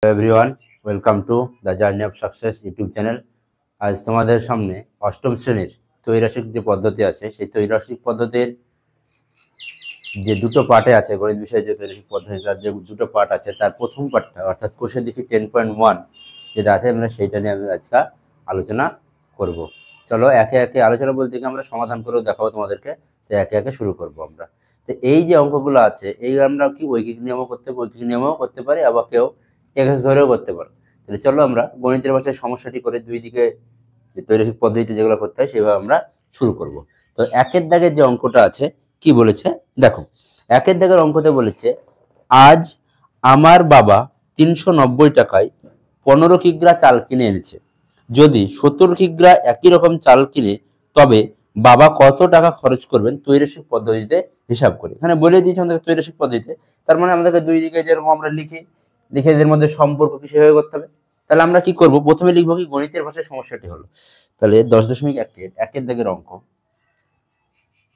Everyone, welcome to the journey of success YouTube channel. আজ তোমাদের সামনে অষ্টম শ্রেণীর ত্রৈরাশিক যে পদ্ধতি আছে, সেই ত্রৈরাশিক পদ্ধতির যে দুটো পার্টে আছে, গণিত বিষয়ে যে ত্রৈরাশিক পদ্ধতি তার যে দুটো পার্ট আছে, তার প্রথম পার্টটা অর্থাৎ কোষে দেখি 10.1 যেটা আছে, আমরা সেইটা নিয়ে আমি আজকে আলোচনা করব। চলো একে একে আলোচনা বলতে গিয়ে আমরা সমাধান করেও দেখাবো তোমাদেরকে। তো একে একে শুরু করব আমরা। তো এই যে অঙ্কগুলো আছে, এই আমরা কি ঐকিক নিয়মও করতে পারি, আবার কেউ এক্স ধরেও করতে পারো। তাহলে চলো আমরা গণিতের ভাষায় সমস্যাটি করে দুই দিকে যে ত্রৈরাশিক পদ্ধতিতে যেগুলো করতে হয় সেভাবে আমরা শুরু করব। তো একের দাগের যে অঙ্কটা আছে কি বলেছে দেখো। একের দাগের অঙ্কতে বলেছে, আজ আমার বাবা 390 টাকায় 15 কিগ্রা চাল কিনে এনেছে। যদি 17 কিগ্রা একই রকম চাল কিনে তবে বাবা কত টাকা খরচ করবেন ত্রৈরাশিক পদ্ধতিতে হিসাব করে। এখানে বলে দিয়েছে আমাদের ত্রৈরাশিক পদ্ধতিতে, তার মানে আমাদেরকে দুই দিকে যেরকম আমরা লিখে এদের মধ্যে সম্পর্ক কি সেভাবে করতে হবে। তাহলে আমরা কি করব, প্রথমে লিখবো কি গণিতের ভাষায় সমস্যাটি হলো। তাহলে 10.1 একের দাগের অঙ্ক,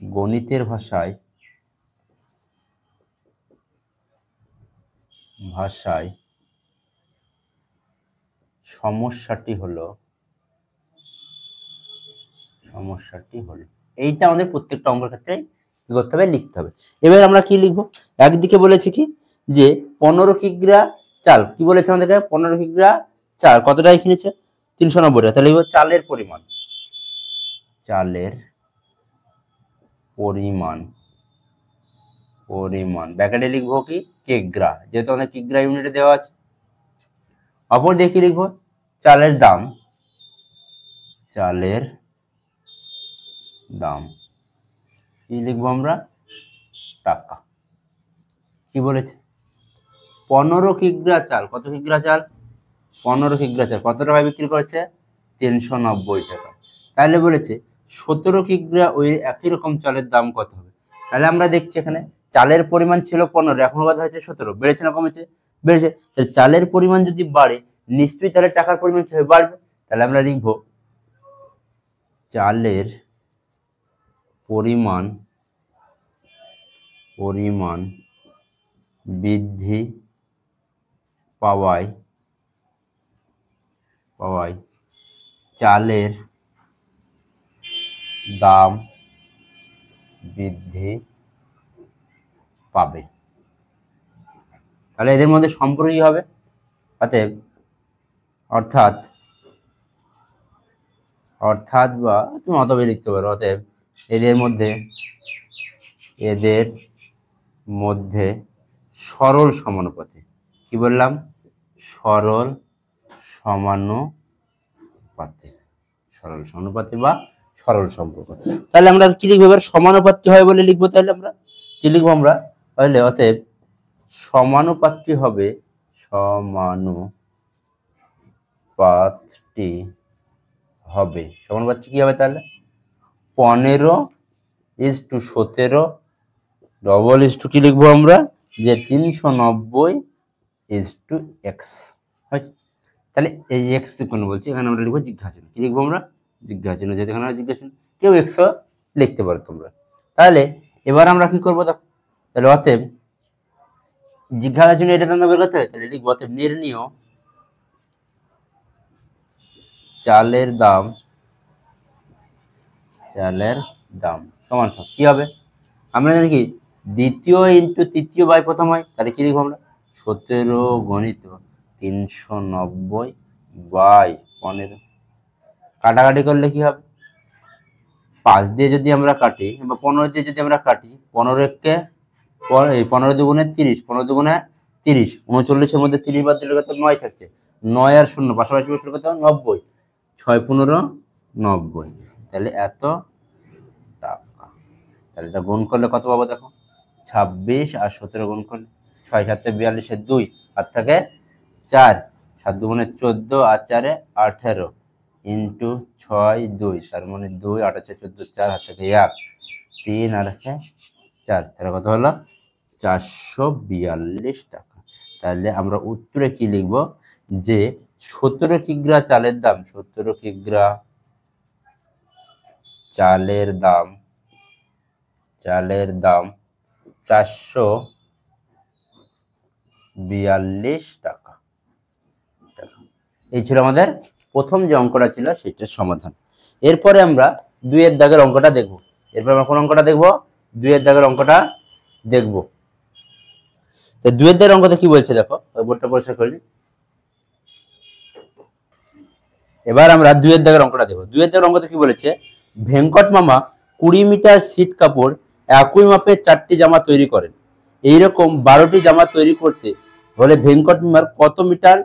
গণিতের ভাষায় সমস্যাটি হলো এইটা আমাদের প্রত্যেকটা অঙ্কের ক্ষেত্রে কি করতে হবে, লিখতে হবে। এবার আমরা কি লিখবো, একদিকে বলেছে কি যে 15 কিগ্রা চাল, কি বলেছে আমাদেরকে 15 কিগ্রা চাল কত টাকায় কিনেছে 390 টাকা। তাহলে এবার চালের পরিমাণ ব্যাকেটে লিখবো কি কিগ্রা, যেহেতু আমাদের কিগ্রা ইউনিটে দেওয়া আছে। অপর দিকে কি লিখবো, চালের দাম কি লিখবো আমরা, টাকা। কি বলেছে 15 কিগ্রা চাল, কত কিগ্রা চাল 15 কিগ্রা চাল কত টাকায় বিক্রি করেছে 390 টাকা। তাহলে বলেছে 17 কিগ্রা ওই একই রকম চালের দাম কত হবে। তাহলে আমরা দেখছি এখানে চালের পরিমাণ ছিল 15, এখন কত হয়েছে 17, বেড়েছে না কমেছে, বেড়েছে। তাহলে চালের পরিমাণ যদি বাড়ে নিশ্চয়ই তাহলে টাকার পরিমাণ কি হবে, বাড়বে। তাহলে আমরা লিখব চালের পরিমাণ বৃদ্ধি পাওয়ায় চালের দাম বৃদ্ধি পাবে। তাহলে এদের মধ্যে সম্পর্ক কি হবে, অর্থাৎ বা তুমি অতবে লিখতে পারো, অতএব এদের মধ্যে সরল সমানুপাতে, কি বললাম সরল সমানুপাতে বা সরল সম্পর্ক। তাহলে আমরা কি লিখবো, এবার সমানুপাতি হয় বলে লিখবো। তাহলে আমরা কি লিখবো, আমরা তাহলে অতএব সমানুপাতি সমানুপাতি কি হবে, তাহলে 15:17 ডবল ইস্টু কি লিখবো আমরা, যে 390:x হয়েছে। তাহলে এই এক্স কোন বলছি, এখানে আমরা লিখবো জিজ্ঞাসা, কি লিখবো আমরা জিজ্ঞাসা, যেহেতু এখানে জিজ্ঞাসা কেউ এক্স লিখতে পারো তোমরা। তাহলে এবার আমরা কি করবো দেখো, তাহলে অতএব জিজ্ঞাসার জন্য এটা তোমরা বের করতে হবে। তাহলে লিখবো অতএব নির্ণীয় চালের দাম সমান কি হবে, আমরা জানি কি দ্বিতীয় ইন্টু তৃতীয় বাই প্রথম হয়। তাহলে কি লিখবো আমরা 17 গণিত 390/15। কাটাকাটি করলে কি হবে, 5 দিয়ে যদি আমরা কাটি বা 15 দিয়ে যদি আমরা কাটি, 15 দুগুণে 30, 15 দুগুণে 30, 39-এর মধ্যে 30 বাদ দিলে কত 9 থাকছে, 9 আর 0 পাশাপাশি বসলে কত 90, 6×15=90। তাহলে এত টাকা। তাহলে এটা গুণ করলে কত পাবো দেখো, 26 আর 17 গুণ করলে 6 7 42 2 আর থাকে 4, 7 দুগুণে 14 আর 4 18 ইন্টু 6 2, তার মানে 2 8 14 4 হাত থেকে 1 3 আর 4, তাহলে কত হলো 442 টাকা। তাহলে আমরা উত্তরে কি লিখবো, যে 17 কিগ্রা চালের দাম 442 টাকা। এই ছিল আমাদের প্রথম যে অঙ্কটা ছিল সেটার সমাধান। এরপরে আমরা 2 এর দাগের অঙ্কটা দেখব। এরপর আমরা কোন অঙ্কটা দেখব? 2 এর দাগের অঙ্কটা দেখব। তো 2 এর দাগের অঙ্কটা কি বলছে দেখো, ওই বোর্ডটা পরিষ্কার করলি। এবার আমরা 2 এর দাগের অঙ্কটা দেখব। 2 এর দাগের অঙ্কতে কি বলেছে, ভেঙ্কট মামা 20 মিটার সিট কাপড় একই মাপের 4টি জামা তৈরি করেন। এইরকম 12টি জামা তৈরি করতে হলে ভেঙ্কট মামার কত মিটার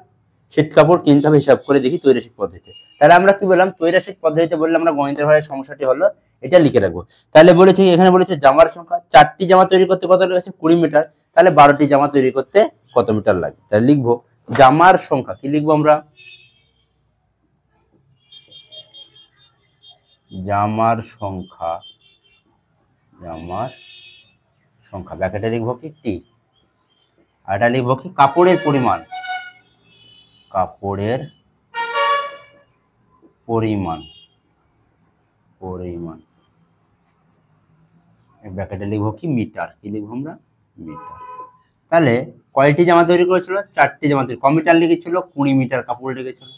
সিট কাপড় কিনতে হবে হিসাব করে দেখি ত্রৈরাসিক পদ্ধতিতে। তাহলে আমরা কি বললাম, ত্রৈরাসিক পদ্ধতিতে বললে আমরা গণিতের ভাষায় সমস্যাটি হলো এটা লিখে রাখবো। তাহলে বলেছি, এখানে বলেছে জামার সংখ্যা 4টি জামা তৈরি করতে কত লেগেছে 20 মিটার, তাহলে 12টি জামা তৈরি করতে কত মিটার লাগে। তাহলে লিখবো জামার সংখ্যা, কি লিখবো আমরা, জামার সংখ্যা, জামার সংখ্যা ব্র্যাকেটে লিখবো কি টি, আর এটা লিখবো কি কাপড়ের পরিমাণ, কাপড়ের পরিমাণ, পরিমাণ ব্র্যাকেটে লিখবো কি মিটার, কি লিখবো আমরা মিটার। তাহলে কয়টি জামা তৈরি করেছিল, 4টি জামা তৈরি, ক মিটার লিখেছিল 20 মিটার কাপড় লেগেছিল।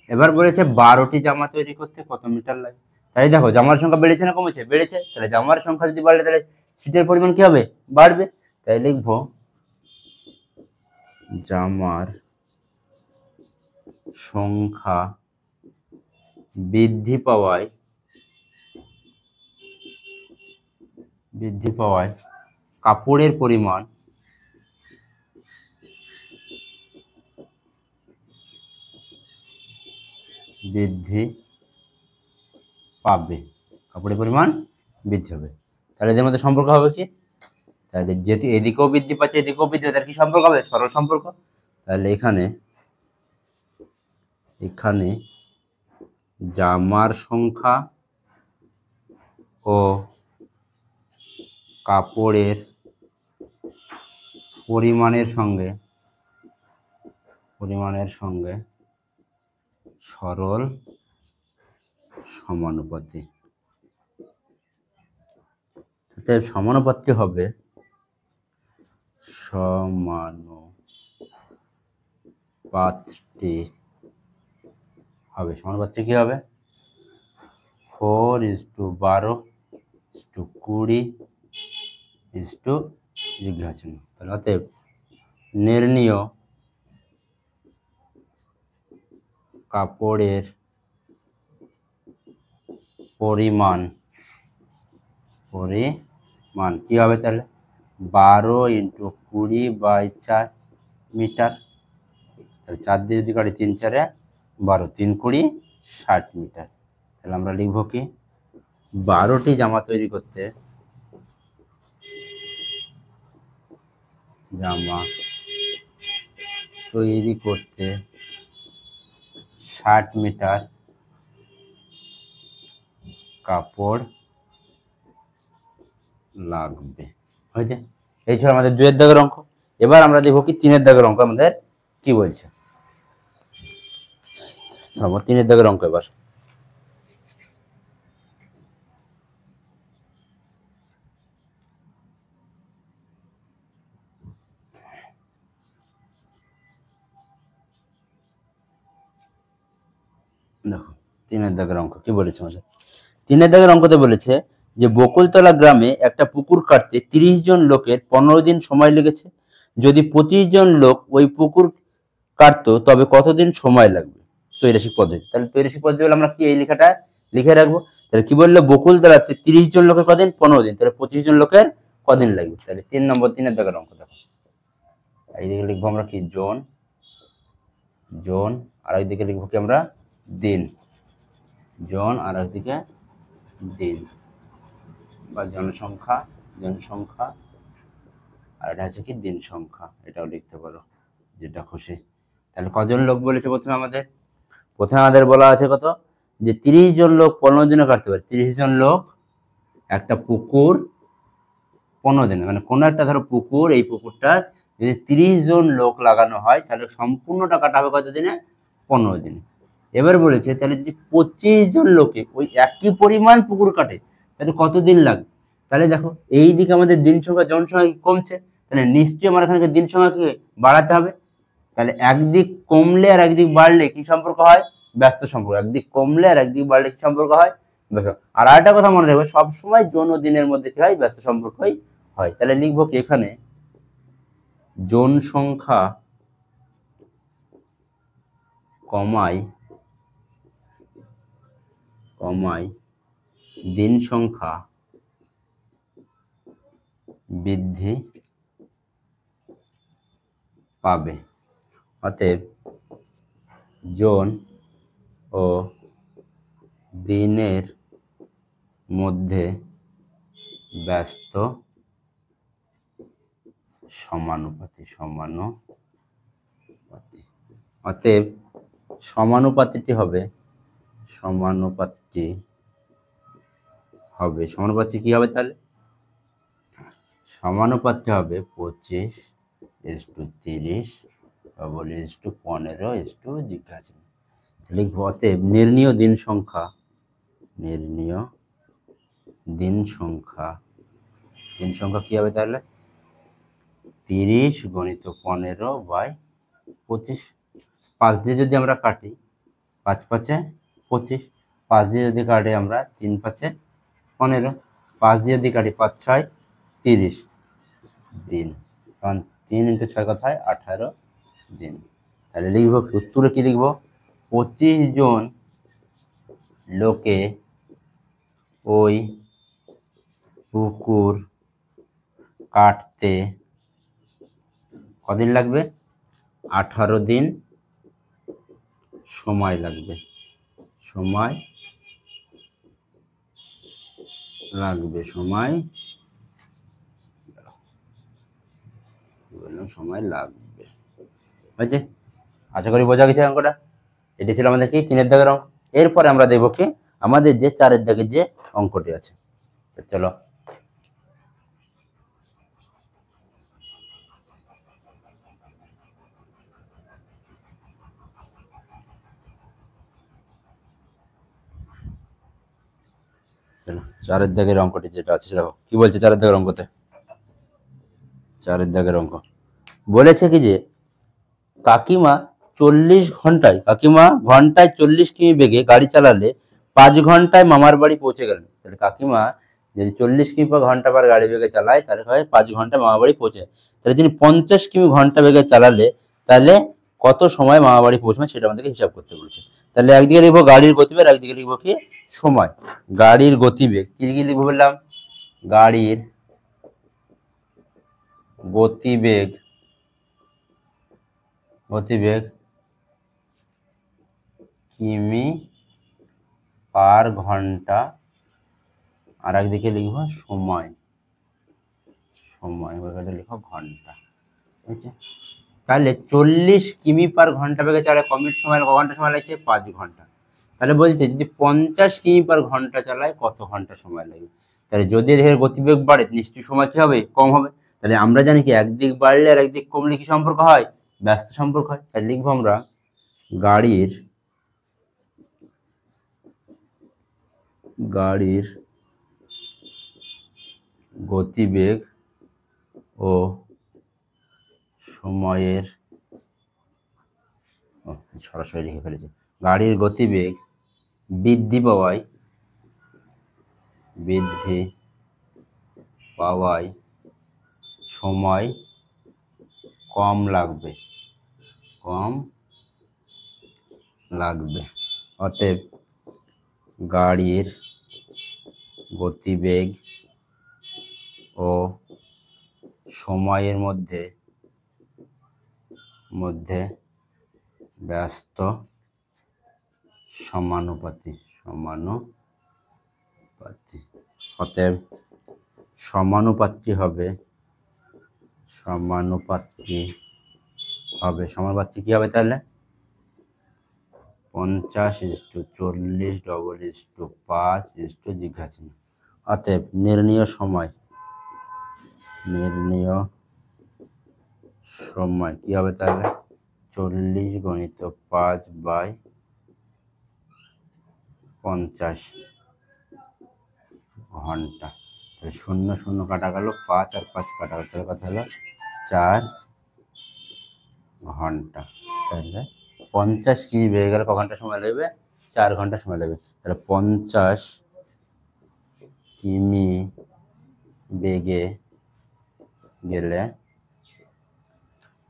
এবার বলেছে 12টি জামা তৈরি করতে কত মিটার লাগে। তাই দেখো জামার সংখ্যা বেড়েছে না কমেছে, বেড়েছে, তাহলে জামার সংখ্যা যদি বাড়ে তাহলে সিটের পরিমাণ কি হবে, বাড়বে। তাই লিখবো জামার সংখ্যা বৃদ্ধি পাওয়ায় কাপড়ের পরিমাণ বৃদ্ধি পাবে, কাপড়ের পরিমাণ বৃদ্ধি হবে। তাহলে এদের মধ্যে সম্পর্ক হবে কি, তাহলে যেহেতু এদিকেও বৃদ্ধি পাচ্ছে এদিকেও বৃদ্ধি পাচ্ছে, তার কি সম্পর্ক হবে, সরল সম্পর্ক। তাহলে এখানে জামার সংখ্যা ও কাপড়ের পরিমাণের সঙ্গে সরল সমানুপাতি। সমানুপাতি হবে, সমানুপাতটি হবে, সমানুপাতটি কি হবে 4:12:20 জিজ্ঞাসা। তাহলে অতএব নির্ণীয় কাপড়ের পরিমাণ কি হবে, তাহলে 12 × 20/4 মিটার। তাহলে 4 দিয়ে যদি কাটি 3 × 4 = 12, 3 × 20 = 60 মিটার। তাহলে আমরা লিখবো কি 12টি জামা তৈরি করতে 60 মিটার কাপড় লাগবে। হয়েছে, এই ছিল আমাদের 2 এর দাগের অঙ্ক। এবার আমরা দেখবো কি 3 এর দাগের অঙ্ক আমাদের কি বলছে। 3 এর দাগের অঙ্ক এবার দেখো। 3 এর দাগের অঙ্ক কি বলেছে আমাদের, 3 এর দাগের অঙ্কতে বলেছে যে বকুলতলা গ্রামে একটা পুকুর কাটতে 30 জন লোকের 15 দিন সময় লেগেছে। যদি 25 জন লোক ওই পুকুর কাটতো তবে কতদিন সময় লাগবে, ত্রৈরাসিক পদ্ধতি। তাহলে ত্রৈরাসিক পদ্ধতি হলে আমরা কি এই লেখাটা লিখে রাখবো। তাহলে কি বললো, বকুলতলাতে 30 জন লোকের কদিন, 15 দিন, তাহলে 25 জন লোকের কদিন লাগবে। তাহলে 3 নম্বর 3 এর দাগের অঙ্ক দেখো, এইদিকে লিখবো আমরা কি জন, আর এইদিকে লিখবো কি আমরা দিন, জন আর একদিকে দিন, বা জনসংখ্যা, আর এটা হচ্ছে কি দিন সংখ্যা, এটাও লিখতে পারো যেটা খুশি। তাহলে কজন লোক বলেছে, প্রথমে আমাদের বলা আছে কত, যে 30 জন লোক 15 দিনে কাটতে পারে। 30 জন লোক একটা পুকুর 15 দিনে, মানে কোনো একটা ধরো পুকুর, এই পুকুরটা যদি 30 জন লোক লাগানো হয় তাহলে সম্পূর্ণটা কাটা হবে কত দিনে, 15 দিনে। এবার বলেছে তাহলে যদি 25 জন লোকে ওই একই পরিমাণ পুকুর কাটে তাহলে কতদিন লাগবে। তাহলে দেখো এই দিকে আমাদের দিন সংখ্যা জন সংখ্যা কমছে, তাহলে নিশ্চয়ই আমার এখানে দিন সংখ্যাকে বাড়াতে হবে। তাহলে একদিক কমলে আর একদিক বাড়লে কি সম্পর্ক হয়? ব্যস্ত সম্পর্ক। একদিক কমলে আর একদিক বাড়লে কি সম্পর্ক হয়? ব্যস্ত। আর আরেকটা কথা মনে রাখবে, সবসময় যৌন দিনের মধ্যে কি হয়? ব্যস্ত সম্পর্কই হয়। তাহলে লিখবো কি এখানে, যৌন সংখ্যা কমায় দিন সংখ্যা বৃদ্ধি পাবে। অতএব যৌন ও দিনের মধ্যে ব্যস্ত সমানুপাতি। অতএব সমানুপাতিটি হবে কি হবে তাহলে? সমানুপাতটি হবে 25:30 15:15 জিজ্ঞাসা। লিখবো অতএব নির্ণীয় দিন সংখ্যা কি হবে তাহলে? 30 × 15/25। 5 দিয়ে যদি আমরা কাটি, 5 × 5 = 25। 5 দিয়ে যদি কাটি আমরা 3 × 5 = 15। 5 দিয়ে যদি কাটি 5 × 6 = 30 দিন, কারণ 3 × 6 কত হয়? 18 দিন। তাহলে লিখবো উত্তরে কি লিখবো? 25 জন লোকে ওই পুকুর কাটতে কদিন লাগবে? 18 দিন সময় লাগবে। সময় লাগবে। বুঝছে? আশা করি বোঝা গেছে অঙ্কটা। এটি ছিল আমাদের কি 3 দাগের অঙ্ক। এরপরে আমরা দেখব কি আমাদের যে 4 দাগের যে অঙ্কটি আছে। চলো চলো 4 দাগের অঙ্কটি যেটা আছে দেখো কি বলছে। 4 দাগের অঙ্কতে 4 দাগের অঙ্ক বলেছে কি যে কাকিমা ঘন্টায় 40 কিমি বেগে গাড়ি চালালে 5 ঘন্টায় মামার বাড়ি পৌঁছে গেলেন। তাহলে কাকিমা যদি 40 কিমি পার ঘন্টা পার গাড়ি বেগে চালায় তাহলে হয় 5 ঘন্টায় মামার বাড়ি পৌঁছে। তাহলে তিনি 50 কিমি ঘন্টা বেগে চালালে তাহলে কত সময় মামা বাড়ি পৌঁছবে সেটা আমাদেরকে হিসাব করতে বলেছে। তাহলে একদিকে লিখবো গাড়ির গতিবেগ, একদিকে লিখবো কি সময়। গাড়ির গতিবেগ কি লিখবো বললাম? গাড়ির গতিবেগ কিমি পার ঘন্টা, আর একদিকে লিখবো সময় লিখো ঘন্টা। বুঝছে? তাহলে 40 কিমি পার ঘন্টা বেগে চালায় কমিট সময় ক ঘন্টা সময় লাগছে? 5 ঘন্টা। তাহলে বলছে যদি 50 কিমি পার ঘন্টা চালায় কত ঘন্টা সময় লাগবে? তাহলে যদি এর গতিবেগ বাড়ে নিশ্চয়ই সময় কি হবে? কম হবে। তাহলে আমরা জানি কি একদিক বাড়লে আর একদিক কমলে কি সম্পর্ক হয়? ব্যস্ত সম্পর্ক হয়। তাহলে লিখবো আমরা গাড়ির গতিবেগ ও সময়ের সরাসরি লিখে ফেলেছি। গাড়ির গতিবেগ বৃদ্ধি পাওয়ায় সময় কম লাগবে। অতএব গাড়ির গতিবেগ ও সময়ের মধ্যে ব্যস্ত সমানুপাতি। অতএব সমানুপাতটি হবে কি হবে তাহলে? 50:40:5 জিজ্ঞাসা। অতএব নির্ণীয় সময় কি হবে তাহলে? 40 × 5/50 ঘন্টা। তাহলে 0 0 কাটা গেল, 5 আর 5 কাটা গেল, তাহলে কথা হলো 4 ঘন্টা। তাহলে 50 কিমি বেগে গেলে ক ঘন্টা সময় লাগবে? 4 ঘন্টা সময় লাগবে। তাহলে 50 কিমি বেগে গেলে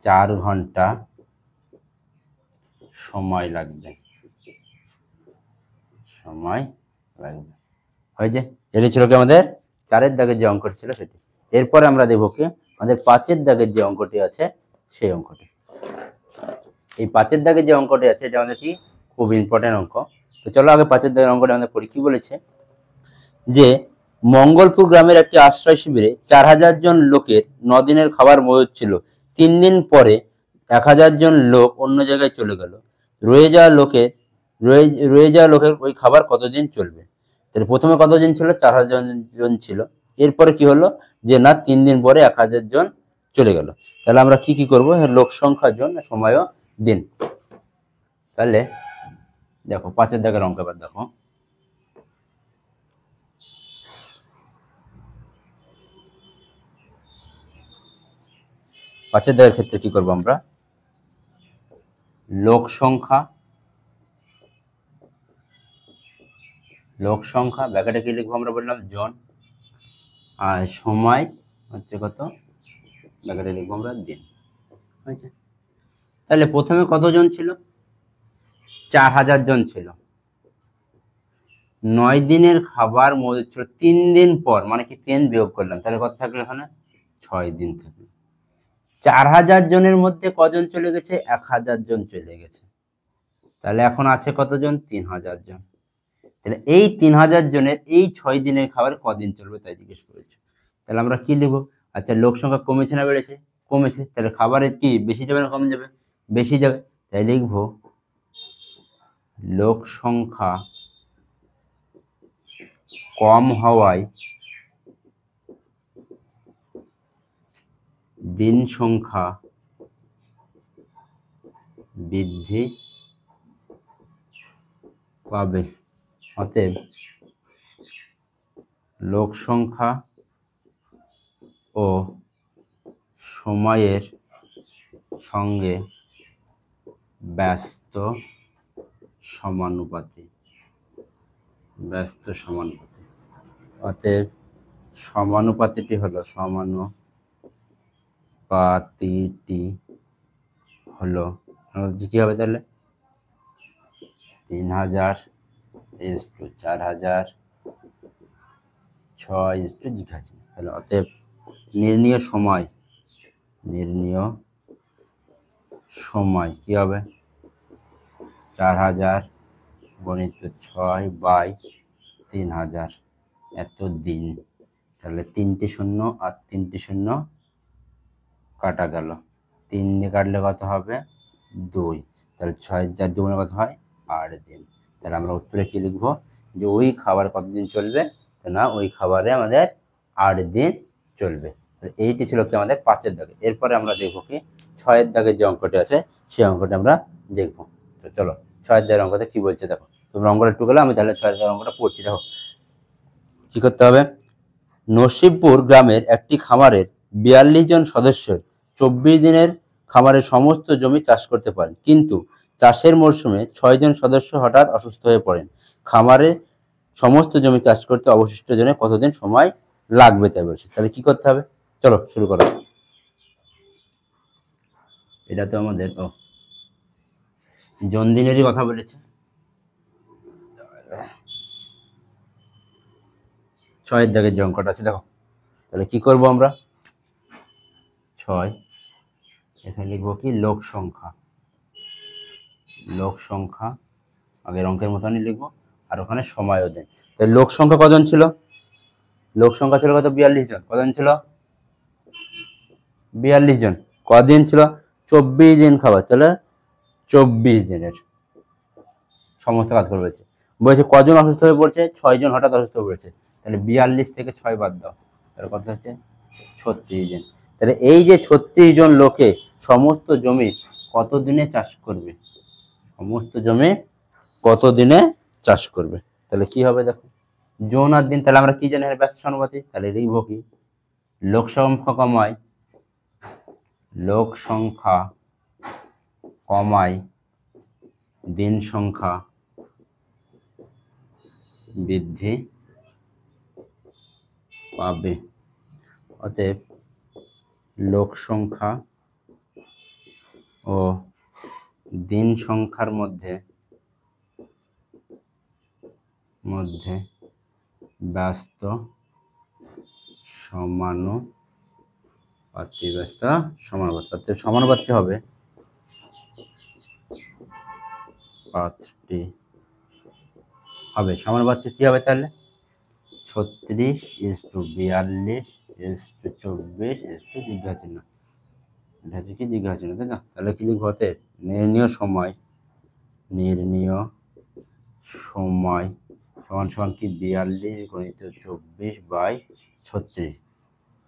4 ঘন্টা সময় লাগবে। হয়েছে? এটি ছিল কি আমাদের 4-এর দাগের যে অঙ্কটি ছিল সেটি। এরপরে আমরা দেখব কি আমাদের 5-এর দাগের যে অঙ্কটি আছে সেই অঙ্কটি। এই 5-এর দাগের যে অঙ্কটি আছে এটা আমাদের কি খুব ইম্পর্টেন্ট অঙ্ক। তো চলো আগে 5-এর দাগের অঙ্কটা আমাদের পড়ি। কি বলেছে যে মঙ্গলপুর গ্রামের একটি আশ্রয় শিবিরে 4000 জন লোকের 9 দিনের খাবার মজুদ ছিল। 3 দিন পরে 1000 জন লোক অন্য জায়গায় চলে গেল। রয়ে যাওয়া লোকের ওই খাবার কতদিন চলবে? তাহলে প্রথমে কতদিন ছিল? 4000 জন ছিল। এরপরে কি হলো যে না 3 দিন পরে 1000 জন চলে গেল। তাহলে আমরা কি করব? লোক সংখ্যা জন সময় দিন। তাহলে দেখো 5-এর দাগের অঙ্ক এবার দেখো। পাঁচের দাগের ক্ষেত্রে কি করব আমরা? লোক সংখ্যা ব্যাকেটে কি লিখবো আমরা বললাম জন, আর সময় হচ্ছে কত? ব্যাকেটে লিখবো আমরা দিন। হয়েছে? তাহলে প্রথমে কতজন ছিল? 4000 জন ছিল। 9 দিনের খাবার মজুদ ছিল 3 দিন পর, মানে কি 3 বিয়োগ করলাম, তাহলে কত থাকলো এখানে? 6 দিন থাকলো। 4000 জনের মধ্যে কজন চলে গেছে? 1000 জন চলে গেছে। তাহলে এখন আছে কতজন? 3000 জন। তাহলে এই 3000 জনের এই 6 দিনের খাবার কদিন চলবে তাই জিজ্ঞেস করেছে। তাহলে আমরা কি লিখবো? আচ্ছা, লোক সংখ্যা কমেছে না বেড়েছে? কমেছে। তাহলে খাবারের কি বেশি যাবে না কম যাবে? বেশি যাবে। তাই লিখবো লোক সংখ্যা কম হওয়ায় দিন সংখ্যা বৃদ্ধি পাবে। অতএব লোক সংখ্যা ও সময়ের সঙ্গে ব্যস্ত সমানুপাতি। অতএব সমানুপাতিটি হলো কি হবে? তাহলে 3000 = 4000 6 জিজ্ঞাসা। তাহলে অতএব নির্ণীয় সময় কি হবে? 4000 × 6/3000 এত দিন। তাহলে 3টে শূন্য আর 3টে শূন্য কাটা গেল। 3 দিয়ে কাটলে কত হবে? 2। তাহলে 6 × 4 = কত হয়? 8 দিন। তাহলে আমরা উত্তরে কি লিখবো? যে ওই খাবার কতদিন চলবে? না, ওই খাবারে আমাদের 8 দিন চলবে। এইটি ছিল কি আমাদের 5-এর দাগে। এরপরে আমরা দেখবো কি 6-এর দাগের যে অঙ্কটি আছে সেই অঙ্কটি আমরা দেখবো। তো চলো 6-এর দাগের অঙ্কতে কি বলছে দেখো। তোমরা অঙ্কটা একটু গেলে আমি তাহলে 6-এর দাগের অঙ্কটা পড়ছি। দেখো কি করতে হবে। নসিবপুর গ্রামের একটি খামারের 42 জন সদস্যের 24 দিনের খামারের সমস্ত জমি চাষ করতে পারেন, কিন্তু চাষের মরশুমে 6 জন সদস্য হঠাৎ অসুস্থ হয়ে পড়েন। খামারে সমস্ত জমি চাষ করতে অবশিষ্ট জনের কতদিন সময় লাগবে তাই বলছে। তাহলে কি করতে হবে? চলো শুরু করো। এটা তো আমাদের জনদিনেরই কথা বলেছে। 6-এর দাগের যে অঙ্কটা আছে দেখো। তাহলে কি করব আমরা? 6 এখানে লিখবো কি লোক সংখ্যা আগের অঙ্কের মতনই লিখবো, আর ওখানে সময়ও দেন। তাহলে লোক সংখ্যা কজন ছিল? লোক সংখ্যা ছিল কত? 42 জন। কজন ছিল? 42 জন। কদিন ছিল? 24 দিন খাবার। তাহলে 24 দিনের সমস্ত কাজ করে বলছে। কজন অসুস্থ হয়ে পড়ছে? 6 জন হঠাৎ অসুস্থ হয়ে পড়েছে। তাহলে 42 থেকে 6 বাদ দাও, তাহলে কত হচ্ছে? 36 জন। তাহলে এই যে 36 জন লোকে সমস্ত জমি কত দিনে চাষ করবে? সমস্ত জমি কত দিনে চাষ করবে? তাহলে কি হবে দেখো, জন আর দিন। তাহলে আমরা কি জানি? ব্যস্ত সমানুপাতি। তাহলে লিখবো কি লোক সংখ্যা কমায় দিন সংখ্যা বৃদ্ধি পাবে। অতএব লোক সংখ্যা ও দিন সংখ্যার মধ্যে ব্যস্ত সমানুপাতি। অতএব সমানুপাতি হবে সমানুপাতি কি হবে তাহলে 36:42:24:24 এটা হচ্ছে কি জিজ্ঞাসা চিহ্ন, তাই না? তাহলে কি লিখবো? হতে নির্ণীয় সময় সমান সমান কি 42 × 24/36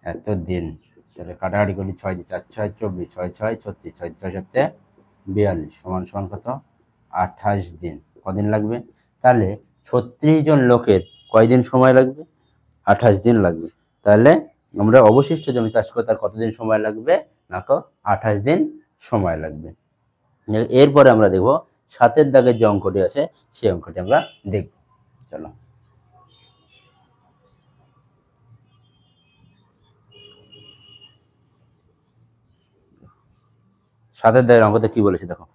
এত দিন। তাহলে কাটাকাটি করি 6 দিয়ে 4 6 24 6 6 36 6 6 7 42 সমান সমান কত 28 দিন। কদিন লাগবে? তাহলে 36 জন লোকের কয়দিন সময় লাগবে? 28 দিন লাগবে। তাহলে আমরা অবশিষ্ট জমি চাষ করতে আর কতদিন সময় লাগবে? না তো 28 দিন সময় লাগবে। এরপরে আমরা দেখব 7-এর দাগের যে অঙ্কটি আছে সেই অঙ্কটি আমরা দেখব। চলো 7-এর দাগের অঙ্কতে কি বলেছে দেখো।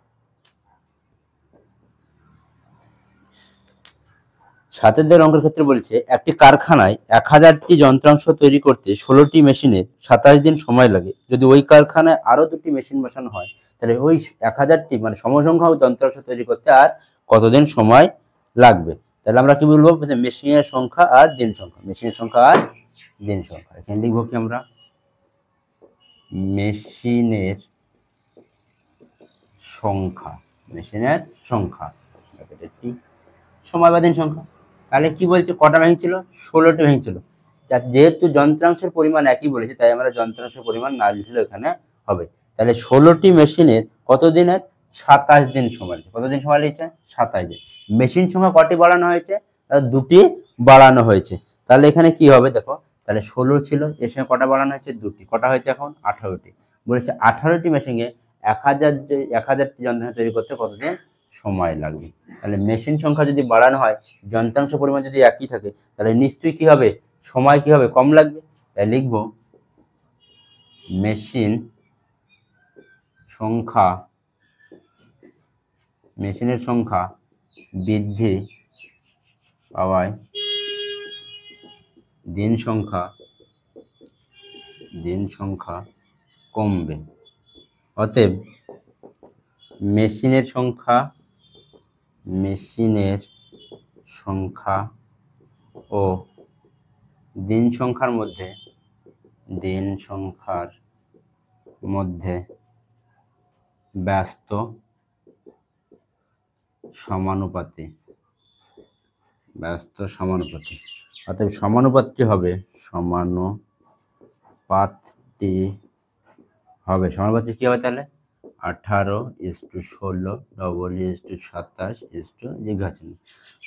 7-এর দাগের অঙ্কের ক্ষেত্রে বলেছে একটি কারখানায় 1000টি যন্ত্রাংশ তৈরি করতে 16টি মেশিনের 27 দিন সময় লাগে। যদি ওই কারখানায় আরো 2টি মেশিন বসানো হয় তাহলে ওই 1000টি মানে সমসংখ্যক যন্ত্রাংশ তৈরি করতে আর কতদিন সময় লাগবে? তাহলে আমরা কি বলবো? মেশিনের সংখ্যা আর দিন সংখ্যা। মেশিনের সংখ্যা আর দিন সংখ্যা। এখানে লিখবো কি আমরা? মেশিনের সংখ্যা সময় বা দিন সংখ্যা। তাহলে কি বলছে? কটা ভেঙেছিল? 16টি ভেঙেছিল। যেহেতু যন্ত্রাংশের পরিমাণ একই বলেছে তাই আমরা যন্ত্রাংশের পরিমাণ না লিখলেও এখানে হবে। তাহলে 16টি মেশিনের কত দিনের? 27 দিন সময়। কতদিন সময় লিখছে? 27 দিন। মেশিন সংখ্যা কটি বাড়ানো হয়েছে? 2টি বাড়ানো হয়েছে। তাহলে এখানে কি হবে দেখো, তাহলে 16 ছিল, এর সঙ্গে কটা বাড়ানো হয়েছে? 2টি। কটা হয়েছে এখন? 18টি। বলেছে 18টি মেশিনে 1000টি যন্ত্রাংশ তৈরি করতে কতদিন সময় লাগবে? তাহলে মেশিন সংখ্যা যদি বাড়ানো হয়, যন্ত্রাংশ পরিমাণ যদি একই থাকে তাহলে নিশ্চয়ই কি হবে? সময় কি হবে? কম লাগবে। তাই লিখব মেশিনের সংখ্যা বৃদ্ধি পাওয়ায় দিন সংখ্যা কমবে। অতএব মেশিনের সংখ্যা ও দিন সংখ্যার মধ্যে ব্যস্ত সমানুপাতি। অতএব সমানুপাতটি হবে সমানুপাতটি কি হবে তাহলে? 18:16 27 জিজ্ঞাসা।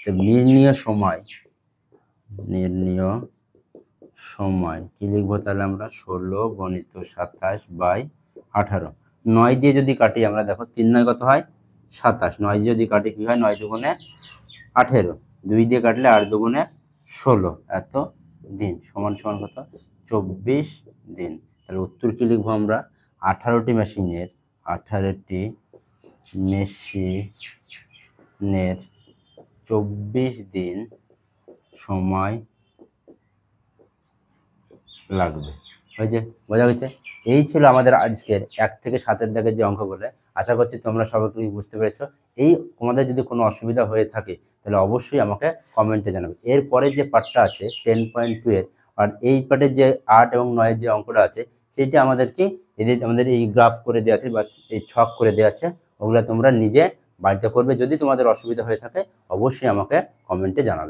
তো নির্ণীয় সময় কি লিখবো তাহলে আমরা? 16 × 27/18। 9 দিয়ে যদি কাটি আমরা, দেখো 3 9 কত হয়? 27। 9 দিয়ে যদি কাটি কি হয়? 9 দুগুণে 18। 2 দিয়ে কাটলে 8 দুগুণে 16 এত দিন সমান সমান কত? 24 দিন। তাহলে উত্তর কি লিখবো আমরা? 18টি মেশিনের 24 দিন সময় লাগবে। হয়েছে? বোঝা গেছে? এই ছিল আমাদের আজকের 1 থেকে 7-এর দাগের যে অঙ্কগুলো। আশা করছি তোমরা সবাই বুঝতে পেরেছো। এই তোমাদের যদি কোনো অসুবিধা হয়ে থাকে তাহলে অবশ্যই আমাকে কমেন্টে জানাবে। এরপরে যে পার্টটা আছে 10.2 এর, আর এই পার্টের যে 8 এবং 9 এর যে অঙ্কটা আছে সেইটা আমাদেরকে আমাদের এই গ্রাফ করে দেওয়া আছে বা এই ছক করে দেওয়া আছে, ওগুলো তোমরা নিজে বাড়িতে করবে। যদি তোমাদের অসুবিধা হয়ে থাকে অবশ্যই আমাকে কমেন্টে জানাবে।